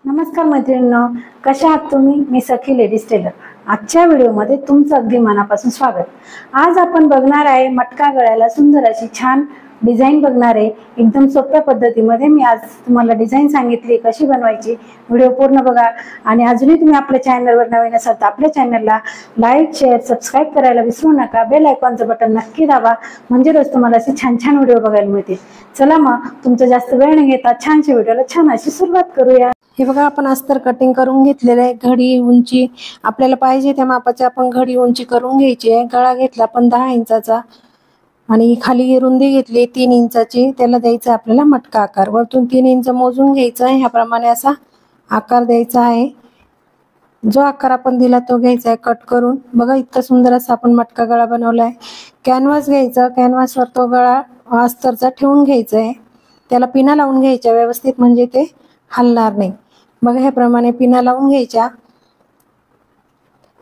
नमस्कार मैत्रिणींनो, कशा आहात तुम्ही? मी सखी लेडीज टेलर. आजच्या व्हिडिओमध्ये तुमचं अगदी मनापासून स्वागत. आज आपण बघणार आहे मटका गळ्याला सुंदर अशी छान डिझाईन बघणार आहे. एकदम सोप्या पद्धतीमध्ये मी आज तुम्हाला डिझाईन सांगितली कशी बनवायची. व्हिडिओ पूर्ण बघा आणि अजूनही तुम्ही आपल्या चॅनलवर नवीन असाल तर आपल्या चॅनलला लाईक, शेअर, सबस्क्राईब करायला विसरू नका. बेल आयकॉनचं बटन नक्की दाबा, म्हणजे रोज तुम्हाला असे छान छान व्हिडिओ बघायला मिळतील. चला मग तुमचं जास्त वेळ न घेता छानशा व्हिडिओला छान अशी सुरुवात करूया. हे बघा, आपण अस्तर कटिंग करून घेतलेलं आहे. घडी उंची आपल्याला पाहिजे त्या मापाची आपण घडी उंची करून घ्यायची आहे. गळा घेतला आपण 10 इंचाचा आणि खाली रुंदी घेतली 3 इंचाची. त्याला द्यायचा आपल्याला मटका आकार. वरतून 3 इंच मोजून घ्यायचं आहे. ह्याप्रमाणे असा आकार द्यायचा आहे. जो आकार आपण दिला तो घ्यायचा आहे कट करून. बघा, इतका सुंदर असा आपण मटका गळा बनवला आहे. कॅनव्हास घ्यायचा, कॅनव्हासवर तो गळा अस्तरचा ठेवून घ्यायचा आहे. त्याला पिना लावून घ्यायच्या व्यवस्थित, म्हणजे ते हलणार नाही. बघा, ह्याप्रमाणे पिना लावून घ्यायच्या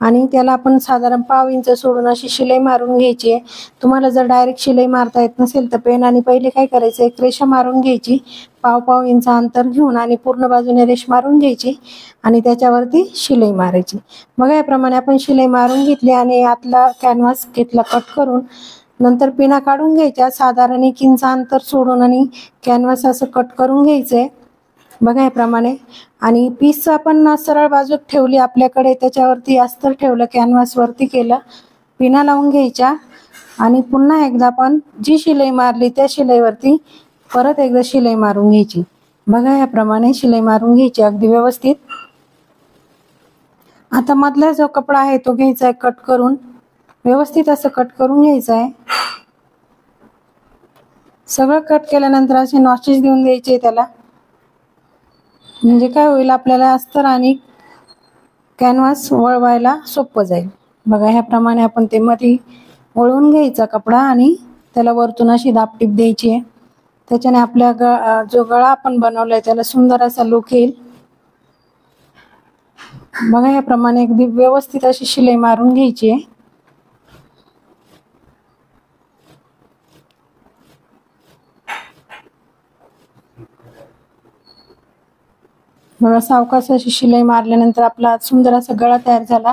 आणि त्याला आपण साधारण पाव इंच सोडून अशी शिलाई मारून घ्यायची आहे. तुम्हाला जर डायरेक्ट शिलाई मारता येत नसेल तर पेनाने पहिले काय करायचं, एक रेषा मारून घ्यायची पाव इंच अंतर घेऊन आणि पूर्ण बाजूने रेष मारून घ्यायची आणि त्याच्यावरती शिलाई मारायची. बघा, याप्रमाणे आपण शिलाई मारून घेतली आणि आतला कॅनव्हास घेतला कट करून. नंतर पिना काढून घ्यायच्या साधारण 1 इंच अंतर सोडून आणि कॅनव्हास असं कट करून घ्यायचंय. बघा याप्रमाणे. आणि पीस आपण सरळ बाजूक ठेवली आपल्याकडे, त्याच्यावरती अस्तर ठेवलं, कॅनव्हास वरती केलं, पिना लावून घ्यायच्या आणि पुन्हा एकदा आपण जी शिलाई मारली त्या शिलाईवरती परत एकदा शिलाई मारून घ्यायची. बघा, याप्रमाणे शिलाई मारून घ्यायची अगदी व्यवस्थित. आता मधला जो कपडा आहे तो घ्यायचा आहे कट करून, व्यवस्थित असं कट करून घ्यायचं आहे. सगळं कट केल्यानंतर असे नॉचेस देऊन द्यायचे त्याला, म्हणजे काय होईल, आपल्याला अस्तर आणि कॅनव्हास वळवायला सोपं जाईल. बघा, ह्याप्रमाणे आपण ते मध्ये वळवून घ्यायचा कपडा आणि त्याला वरतून अशी दापटीप द्यायची आहे. त्याच्याने आपल्या जो गळा आपण बनवलाय त्याला सुंदर असा लुक येईल. बघा, ह्याप्रमाणे अगदी व्यवस्थित अशी शिलाई मारून घ्यायची आहे. बघा, सावकाश अशी शिलाई मारल्यानंतर आपला सुंदर असा गळा तयार झाला.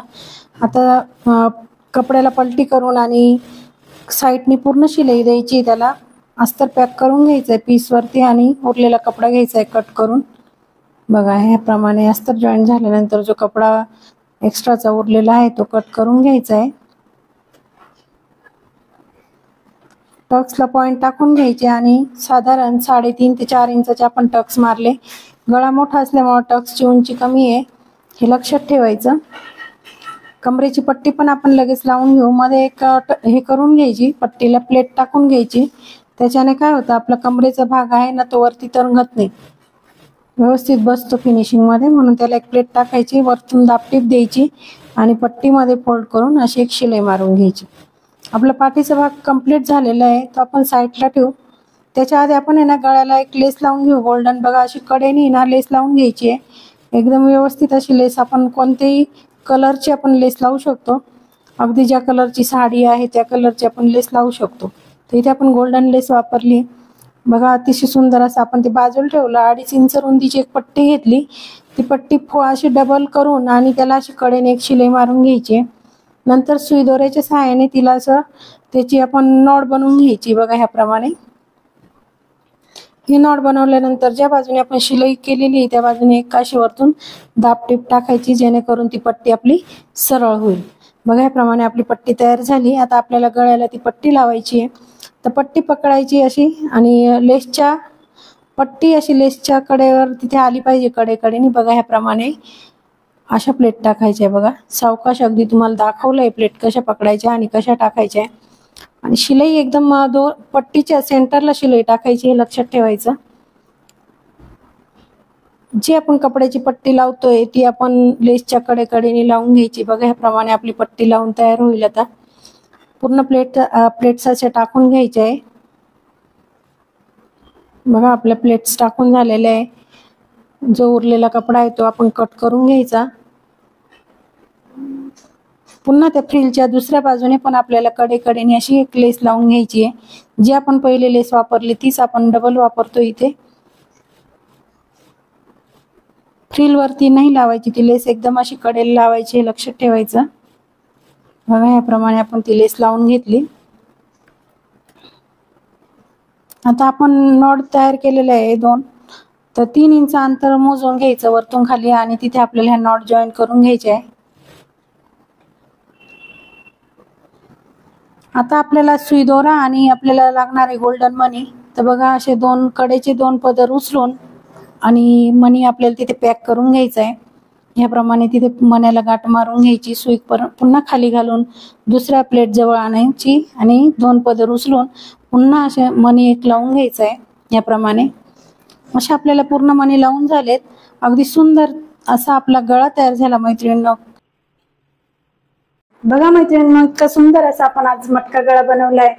आता कपड्याला पलटी करून आणि साईडनी पूर्ण शिलाई द्यायची. त्याला अस्तर पॅक करून घ्यायचंय पीस वरती आणि उरलेला कपडा घ्यायचा आहे कट करून. बघा, ह्याप्रमाणे अस्तर जॉईन झाल्यानंतर जो कपडा एक्स्ट्राचा उरलेला आहे तो कट करून घ्यायचा आहे. टक्सला पॉइंट टाकून घ्यायचे आणि साधारण 3.5 ते 4 इंचाचे आपण टक्स मारले. गळा मोठा असल्यामुळे टक्सची उंची कमी आहे, हे लक्षात ठेवायचं. कमरेची पट्टी पण आपण लगेच लावून घेऊ. मध्ये एक हे करून घ्यायची, पट्टीला प्लेट टाकून घ्यायची. त्याच्याने काय होतं, आपला कमरेचा भाग आहे ना तो वरती तरंगत नाही, व्यवस्थित बसतो फिनिशिंग मध्ये. म्हणून त्याला एक प्लेट टाकायची, वरतून दापटीप द्यायची आणि पट्टीमध्ये फोल्ड करून अशी एक शिलाई मारून घ्यायची. आपला पाठीचा भाग कंप्लीट झालेला आहे, तो आपण साईडला ठेवू. त्याच्या आधी आपण ना गळ्याला एक लेस लावून घेऊ गोल्डन. बघा, अशी कडेने ना लेस लावून घ्यायची आहे. एकदम व्यवस्थित अशी लेस, आपण कोणत्याही कलरची आपण लेस लावू शकतो. अगदी ज्या कलरची साडी आहे त्या कलरची आपण लेस लावू शकतो. तर इथे आपण गोल्डन लेस वापरली. बघा, अतिशय सुंदर असं आपण ते बाजूला ठेवलं. 2.5 इंच रुंदीची एक पट्टी घेतली. ती पट्टी अशी डबल करून आणि त्याला अशी कडेने एक शिलाई मारून घ्यायची. नंतर सुई दोऱ्याच्या सहाय्याने तिला असं त्याची आपण नॉट बनवून घ्यायची. बघा, ह्याप्रमाणे ही नॉट बनवल्यानंतर ज्या बाजूने आपण शिलाई केलेली त्या बाजूने एक काशी वरतून दापटीप टाकायची, जेणेकरून ती पट्टी आपली सरळ होईल. बघा, ह्याप्रमाणे आपली पट्टी तयार झाली. आता आपल्याला गळ्याला ती पट्टी लावायची आहे. तर पट्टी पकडायची अशी आणि लेसच्या पट्टी अशी लेसच्या कडेवर तिथे आली पाहिजे, कडेकडेने. बघा, ह्याप्रमाणे अशा प्लेट टाकायच्या. बघा, सावकाश अगदी तुम्हाला दाखवलंय प्लेट कशा पकडायच्या आणि कशा टाकायच्या. आणि शिलाई एकदम पट्टीच्या सेंटरला शिलाई टाकायची, हे लक्षात ठेवायचं. जी आपण कपड्याची पट्टी लावतोय ती आपण लेसच्या कडेकडेने लावून घ्यायची. बघा, ह्याप्रमाणे आपली पट्टी लावून तयार होईल. आता पूर्ण प्लेट्स अशा टाकून घ्यायच्या आहे. बघा, आपल्या प्लेट्स टाकून झालेल्या आहे. जो उरलेला कपडा आहे तो आपण कट करून घ्यायचा. पुन्हा त्या फ्रिलच्या दुसऱ्या बाजूने पण आपल्याला कडेकडेने अशी एक लेस लावून घ्यायची आहे. जी आपण पहिले लेस वापरली तीच आपण डबल वापरतो इथे. फ्रिल वरती नाही लावायची ती लेस, एकदम अशी कडेला लावायची, लक्षात ठेवायचं. बघा याप्रमाणे आपण ती लेस लावून घेतली. आता आपण नॉट तयार केलेले आहे 2, तर 3 इंच अंतर मोजून घ्यायचं वरतून खाली आणि तिथे आपल्याला ह्या नॉट जॉईन करून घ्यायचे आहे. आता आपल्याला सुई दोरा आणि आपल्याला लागणार आहे गोल्डन मनी. तर बघा असे 2 कडेचे 2 पदर उचलून आणि मनी आपल्याला तिथे पॅक करून घ्यायचा आहे. ह्याप्रमाणे तिथे मण्याला गाठ मारून घ्यायची, सुई पुन्हा खाली घालून दुसऱ्या प्लेट जवळ आणायची आणि 2 पदर उचलून पुन्हा असे मणी एक लावून घ्यायचा आहे. याप्रमाणे अशा आपल्याला पूर्ण मणी लावून झालेत. अगदी सुंदर असा आपला गळा तयार झाला मैत्रिणींनो. बघा मैत्रिणींनो, इतका सुंदर असा आपण आज मटका गळा बनवलाय.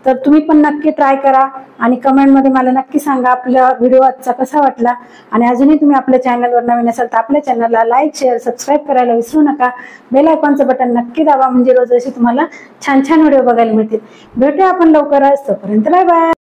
तर तुम्ही पण नक्की ट्राय करा आणि कमेंटमध्ये मला नक्की सांगा आपला व्हिडिओ आजचा कसा वाटला. आणि अजूनही तुम्ही आपल्या चॅनलवर नवीन असाल तर आपल्या चॅनलला लाईक, शेअर, सबस्क्राईब करायला विसरू नका. बेल आयकॉनचं बटन नक्की दाबा, म्हणजे रोज असे तुम्हाला छान छान व्हिडिओ बघायला मिळतील. भेटूया आपण लवकरच, तोपर्यंत बाय बाय.